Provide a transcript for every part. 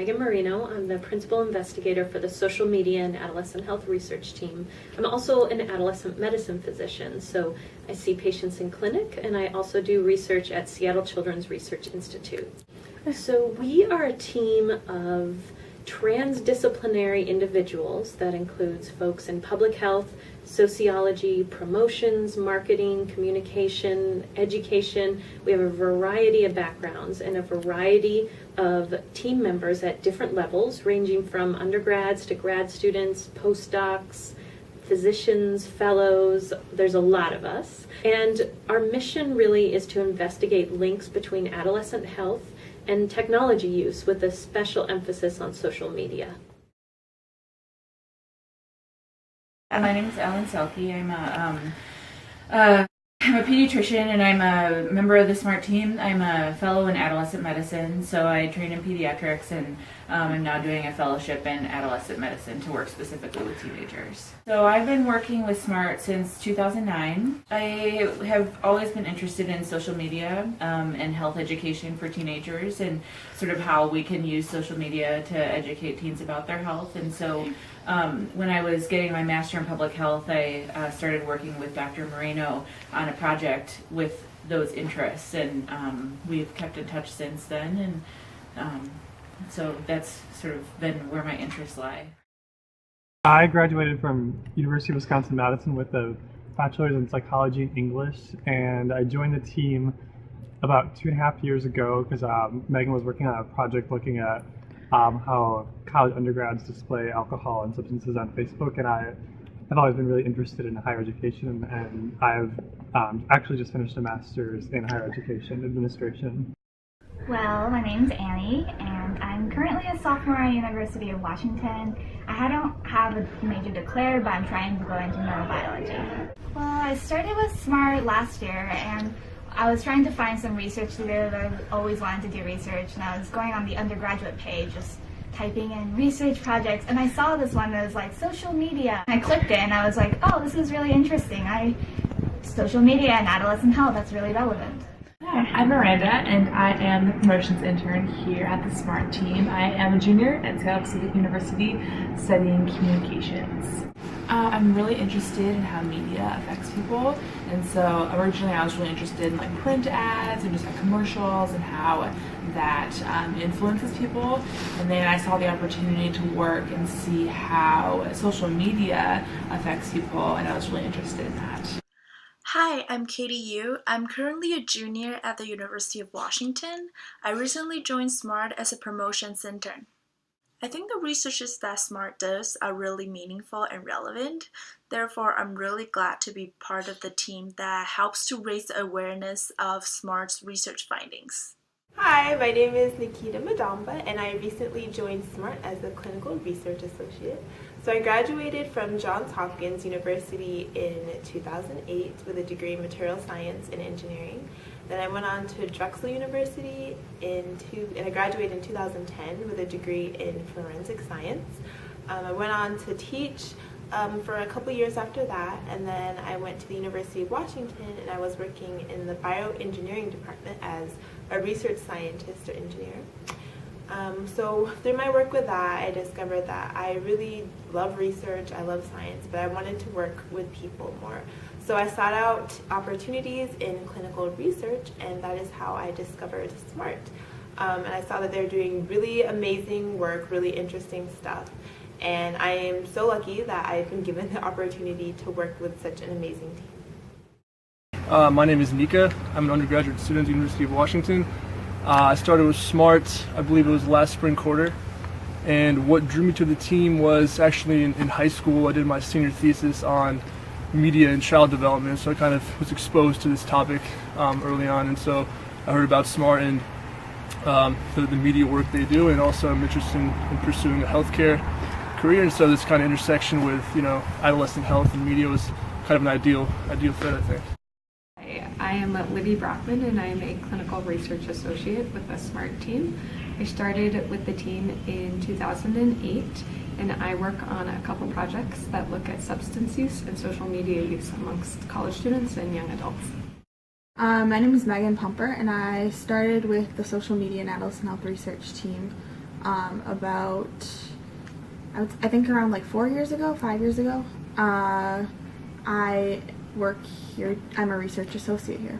Megan Marino. I'm the principal investigator for the social media and adolescent health research team. I'm also an adolescent medicine physician, so I see patients in clinic, and I also do research at Seattle Children's Research Institute. So we are a team of transdisciplinary individuals that includes folks in public health, sociology, promotions, marketing, communication, education. We have a variety of backgrounds and a variety of team members at different levels, ranging from undergrads to grad students, postdocs, physicians, fellows. There's a lot of us. And our mission really is to investigate links between adolescent health and technology use with a special emphasis on social media. My name is Ellen Selke. I'm a pediatrician and I'm a member of the SMAHRT team. I'm a fellow in adolescent medicine, so I train in pediatrics and I'm now doing a fellowship in adolescent medicine to work specifically with teenagers. So I've been working with SMAHRT since 2009. I have always been interested in social media and health education for teenagers and sort of how we can use social media to educate teens about their health. And so when I was getting my master in public health, I started working with Dr. Marino on a project with those interests, and we've kept in touch since then, and so that's sort of been where my interests lie. I graduated from University of Wisconsin-Madison with a bachelor's in psychology and English, and I joined the team about 2.5 years ago because Megan was working on a project looking at how college undergrads display alcohol and substances on Facebook, and I've always been really interested in higher education, and I've actually just finished a master's in higher education administration. Well, my name's Annie, and I'm currently a sophomore at University of Washington. I don't have a major declared, but I'm trying to go into neurobiology. Well, I started with SMAHRT last year, and I was trying to find some research to do. I always wanted to do research, and I was going on the undergraduate page, just typing in research projects, and I saw this one that was like social media. I clicked it, and I was like, oh, this is really interesting. Social media and adolescent health, that's really relevant. I'm Miranda, and I am the promotions intern here at the SMAHRT team. I am a junior at Seattle Pacific University studying communications. I'm really interested in how media affects people, and so originally I was really interested in like print ads and just like commercials and how that influences people, and then I saw the opportunity to work and see how social media affects people, and I was really interested in that. Hi, I'm Katie Yu. I'm currently a junior at the University of Washington. I recently joined SMAHRT as a promotions intern. I think the researches that SMAHRT does are really meaningful and relevant. Therefore, I'm really glad to be part of the team that helps to raise the awareness of SMAHRT's research findings. Hi, my name is Nikita Madamba, and I recently joined SMAHRT as a clinical research associate. So I graduated from Johns Hopkins University in 2008 with a degree in material science and engineering. Then I went on to Drexel University and I graduated in 2010 with a degree in forensic science. I went on to teach for a couple years after that, and then I went to the University of Washington, and I was working in the bioengineering department as a research scientist or engineer. So through my work with that, I discovered that I really love research, I love science, but I wanted to work with people more. So I sought out opportunities in clinical research, and that is how I discovered SMAHRT. And I saw that they're doing really amazing work, really interesting stuff. And I am so lucky that I've been given the opportunity to work with such an amazing team. My name is Nika. I'm an undergraduate student at the University of Washington. I started with SMAHRT, I believe it was last spring quarter. And what drew me to the team was actually in high school, I did my senior thesis on media and child development. So I kind of was exposed to this topic early on. And so I heard about SMAHRT and the media work they do, and also I'm interested in pursuing a healthcare career, and so this kind of intersection with adolescent health and media was kind of an ideal fit, I think. I am Libby Brockman, and I am a clinical research associate with the SMAHRT team. I started with the team in 2008, and I work on a couple projects that look at substance use and social media use amongst college students and young adults. My name is Megan Pumper, and I started with the social media and adolescent health research team about, I think around like 5 years ago. I work here, I'm a research associate here.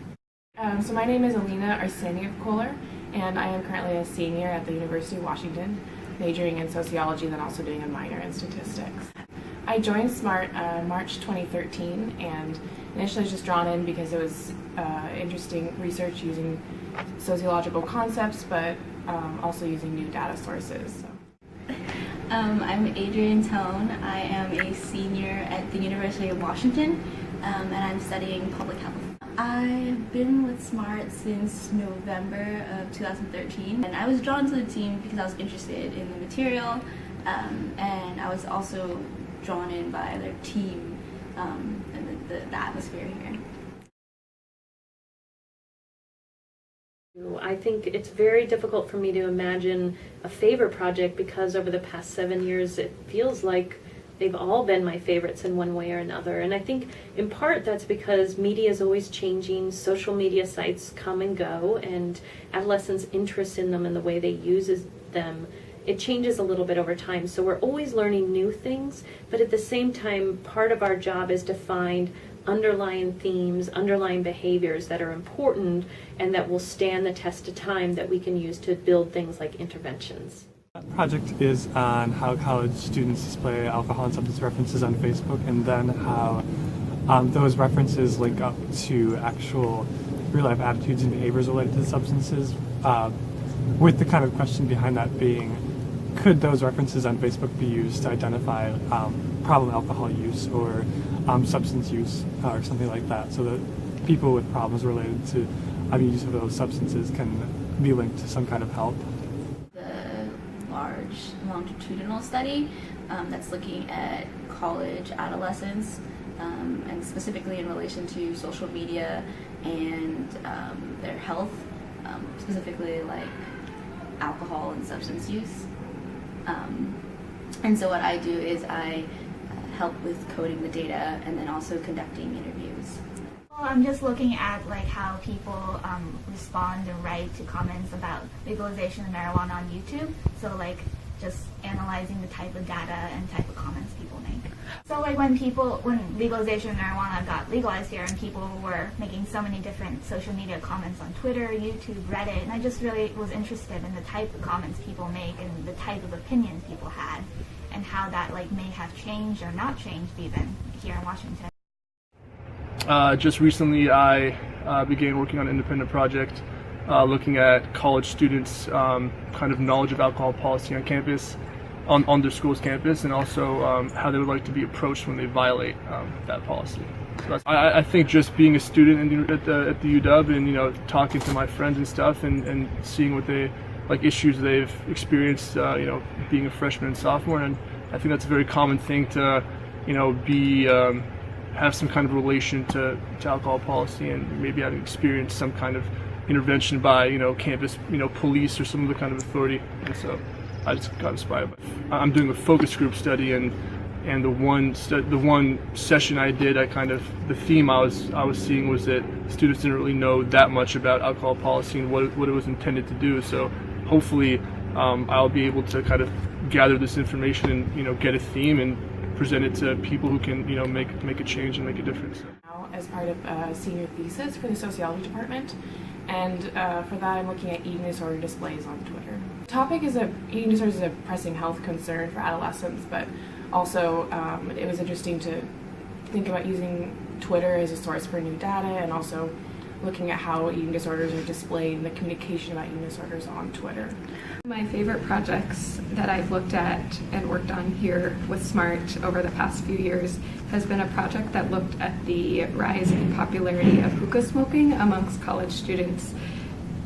So my name is Alina Arsenyev-Kohler, and I am currently a senior at the University of Washington, majoring in sociology and then also doing a minor in statistics. I joined SMAHRT March 2013, and initially I was just drawn in because it was interesting research using sociological concepts, but also using new data sources. So. I'm Adrienne Tone. I am a senior at the University of Washington, and I'm studying public health. I've been with SMAHRT since November of 2013, and I was drawn to the team because I was interested in the material, and I was also drawn in by their team and the atmosphere here. I think it's very difficult for me to imagine a favorite project because over the past 7 years it feels like they've all been my favorites in one way or another. And I think in part that's because media is always changing, social media sites come and go, and adolescents' interest in them and the way they use them, it changes a little bit over time. So we're always learning new things, but at the same time, part of our job is to find underlying themes, underlying behaviors that are important and that will stand the test of time that we can use to build things like interventions. That project is on how college students display alcohol and substance references on Facebook, and then how those references link up to actual real-life attitudes and behaviors related to substances, with the kind of question behind that being, could those references on Facebook be used to identify problem alcohol use or substance use or something like that, so that people with problems related to use of those substances can be linked to some kind of help. Large longitudinal study that's looking at college adolescents and specifically in relation to social media and their health, specifically like alcohol and substance use. And so what I do is I help with coding the data and then also conducting interviews. Well, I'm just looking at like how people respond and write to comments about legalization of marijuana on YouTube. So like just analyzing the type of data and type of comments people make. So like when legalization of marijuana got legalized here and people were making so many different social media comments on Twitter, YouTube, Reddit, and I just really was interested in the type of comments people make and the type of opinions people had and how that like may have changed or not changed even here in Washington. Just recently I began working on an independent project looking at college students' kind of knowledge of alcohol policy on campus, on their school's campus, and also how they would like to be approached when they violate that policy. So I think just being a student at the UW and talking to my friends and stuff and seeing what they like issues they've experienced being a freshman and sophomore, and I think that's a very common thing to be have some kind of relation to alcohol policy and maybe having experienced some kind of intervention by campus police or some other kind of authority. And so I just got inspired. I'm doing a focus group study, and the one session I did, the theme I was seeing was that students didn't really know that much about alcohol policy and what it was intended to do. So hopefully I'll be able to kind of gather this information and get a theme and present it to people who can make a change and make a difference. Now, as part of a senior thesis for the sociology department, and for that I'm looking at eating disorder displays on Twitter. The topic is eating disorders is a pressing health concern for adolescents, but also it was interesting to think about using Twitter as a source for new data and also looking at how eating disorders are displayed and the communication about eating disorders on Twitter. My favorite projects that I've looked at and worked on here with SMAHRT over the past few years has been a project that looked at the rise in popularity of hookah smoking amongst college students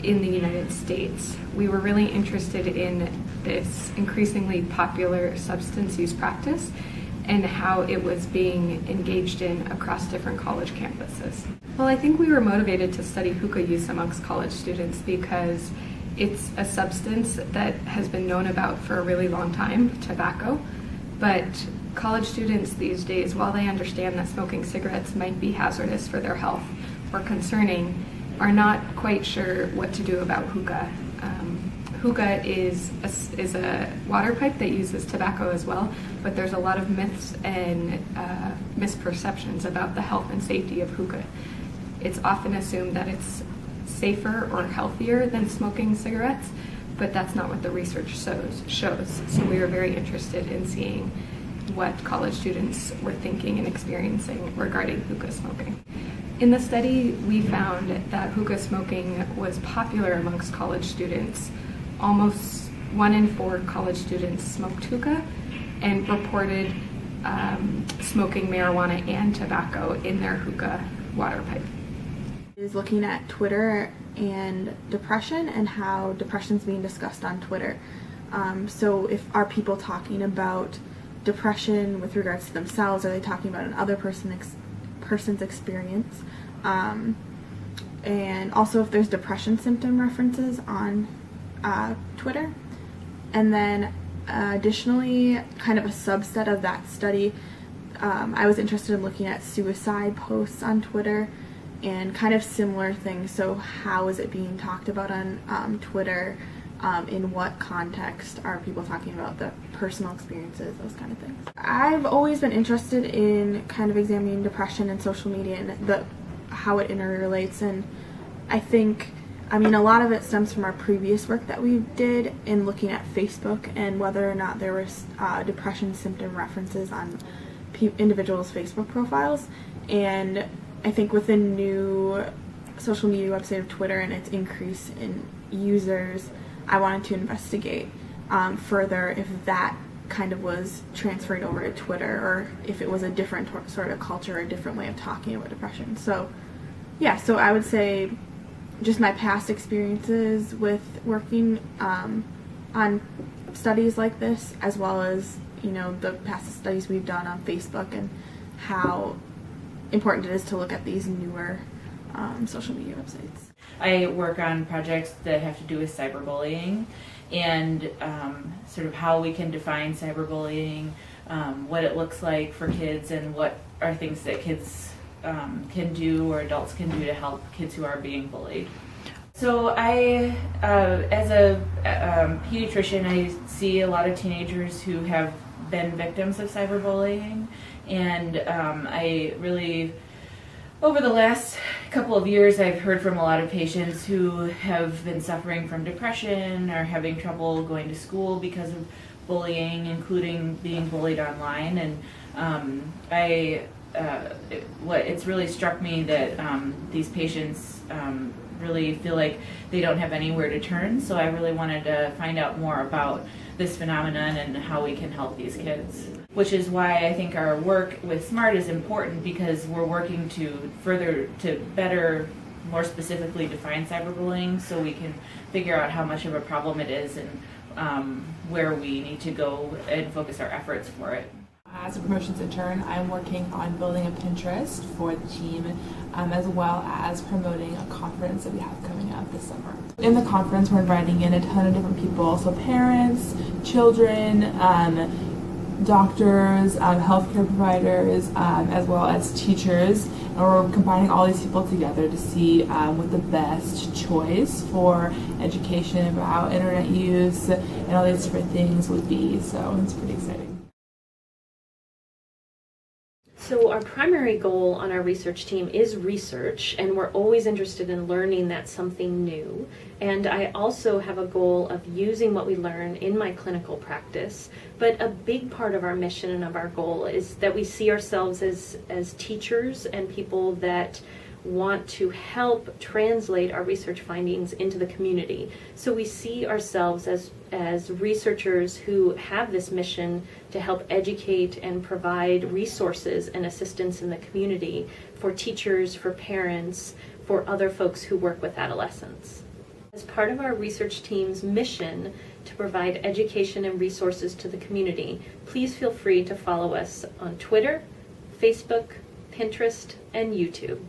in the United States. We were really interested in this increasingly popular substance use practice and how it was being engaged in across different college campuses. Well, I think we were motivated to study hookah use amongst college students because it's a substance that has been known about for a really long time, tobacco, but college students these days, while they understand that smoking cigarettes might be hazardous for their health or concerning, are not quite sure what to do about hookah. Hookah is a water pipe that uses tobacco as well, but there's a lot of myths and misperceptions about the health and safety of hookah. It's often assumed that it's safer or healthier than smoking cigarettes, but that's not what the research shows. So we were very interested in seeing what college students were thinking and experiencing regarding hookah smoking. In the study, we found that hookah smoking was popular amongst college students. Almost 1 in 4 college students smoked hookah and reported smoking marijuana and tobacco in their hookah water pipe. Is looking at Twitter and depression and how depression is being discussed on Twitter. So if are people talking about depression with regards to themselves? Are they talking about another person's experience? And also if there's depression symptom references on Twitter. And then additionally, kind of a subset of that study, I was interested in looking at suicide posts on Twitter and kind of similar things. So how is it being talked about on Twitter? In what context are people talking about the personal experiences, those kind of things. I've always been interested in kind of examining depression and social media and how it interrelates, and I mean a lot of it stems from our previous work that we did in looking at Facebook and whether or not there was depression symptom references on individuals' Facebook profiles. And I think with the new social media website of Twitter and its increase in users, I wanted to investigate further if that kind of was transferring over to Twitter or if it was a different sort of culture, a different way of talking about depression. So yeah, so I would say just my past experiences with working on studies like this, as well as, you know, the past studies we've done on Facebook and how important it is to look at these newer social media websites. I work on projects that have to do with cyberbullying and sort of how we can define cyberbullying, what it looks like for kids, and what are things that kids can do or adults can do to help kids who are being bullied. So I, as a pediatrician, I see a lot of teenagers who have been victims of cyberbullying, and I really, over the last couple of years, I've heard from a lot of patients who have been suffering from depression or having trouble going to school because of bullying, including being bullied online. And it's really struck me that these patients really feel like they don't have anywhere to turn. So I really wanted to find out more about this phenomenon and how we can help these kids. Which is why I think our work with SMAHRT is important, because we're working to better, more specifically define cyberbullying so we can figure out how much of a problem it is and where we need to go and focus our efforts for it. As a promotions intern, I'm working on building a Pinterest for the team, as well as promoting a conference that we have coming up this summer. In the conference, we're inviting in a ton of different people, so parents, children, doctors, healthcare providers, as well as teachers, and we're combining all these people together to see what the best choice for education about internet use and all these different things would be. So it's pretty exciting. So our primary goal on our research team is research, and we're always interested in learning that's something new. And I also have a goal of using what we learn in my clinical practice. But a big part of our mission and of our goal is that we see ourselves as teachers and people that want to help translate our research findings into the community. So we see ourselves as researchers who have this mission to help educate and provide resources and assistance in the community for teachers, for parents, for other folks who work with adolescents. As part of our research team's mission to provide education and resources to the community, please feel free to follow us on Twitter, Facebook, Pinterest, and YouTube.